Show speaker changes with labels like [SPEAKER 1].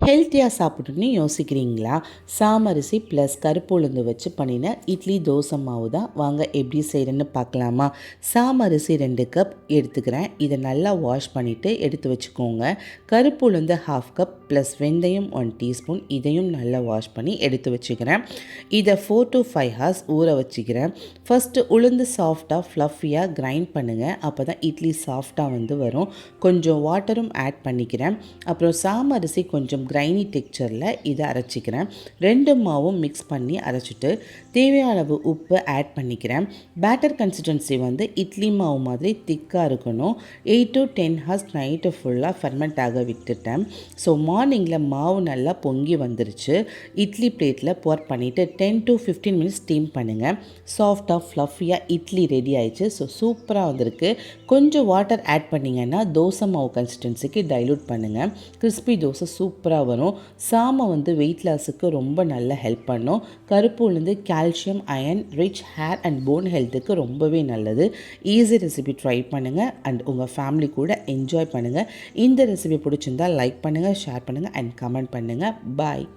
[SPEAKER 1] ஹெல்த்தியாக சாப்பிடணுன்னு யோசிக்கிறீங்களா? சாமரிசி ப்ளஸ் கருப்பு உளுந்து வச்சு பண்ணின இட்லி தோசை மாவு தான். வாங்க எப்படி செய்கிறேன்னு பார்க்கலாமா? சாமரிசி 2 கப் எடுத்துக்கிறேன். இதை நல்லா வாஷ் பண்ணிவிட்டு எடுத்து வச்சுக்கோங்க. கருப்பு உளுந்து 1/2 கப் ப்ளஸ் வெந்தயம் 1 டீஸ்பூன், இதையும் நல்லா வாஷ் பண்ணி எடுத்து வச்சுக்கிறேன். இதை 4 to 5 hours ஊற வச்சுக்கிறேன். ஃபஸ்ட்டு உளுந்து சாஃப்டாக ஃப்ளஃபியாக கிரைண்ட் பண்ணுங்கள். அப்போ தான் இட்லி சாஃப்டாக வரும். கொஞ்சம் வாட்டரும் ஆட் பண்ணிக்கிறேன். அப்புறம் சாமரிசி கொஞ்சம் கிரைனி டெக்ஸ்சரில் இதை அரைச்சிக்கிறேன். 2 மாவும் மிக்ஸ் பண்ணி அரைச்சிட்டு தேவையான அளவு உப்பு ஆட் பண்ணிக்கிறேன். பேட்டர் கன்சிஸ்டன்சி இட்லி மாவு மாதிரி திக்காக இருக்கணும். 8 to 10 hours நைட்டு ஃபுல்லாக ஃபெர்மெண்ட் ஆக விட்டுட்டேன். ஸோ மார்னிங்கில் மாவு நல்லா பொங்கி வந்துருச்சு. இட்லி பிளேட்டில் போர் பண்ணிவிட்டு 10 to 15 minutes ஸ்டீம் பண்ணுங்கள். சாஃப்டாக ஃப்ளஃபியாக இட்லி ரெடி ஆயிடுச்சு. ஸோ சூப்பராக வந்திருக்கு. கொஞ்சம் வாட்டர் ஆட் பண்ணிங்கன்னா தோசை மாவு கன்சிஸ்டன்சிக்கு டைலூட் பண்ணுங்கள். கிறிஸ்பி தோசை சூப்பராக வரும். சாமை வெயிட் லாஸுக்கு ரொம்ப நல்ல ஹெல்ப் பண்ணும். கருப்பு உளுந்து calcium, iron, rich hair and bone ஹெல்த்துக்கு ரொம்பவே நல்லது. ஈஸி ரெசிபி ட்ரை பண்ணுங்கள் அண்ட் உங்கள் ஃபேமிலி கூட என்ஜாய் பண்ணுங்கள். இந்த ரெசிபி பிடிச்சிருந்தால் லைக் பண்ணுங்கள், ஷேர் பண்ணுங்கள் அண்ட் கமெண்ட் பண்ணுங்கள். பாய்.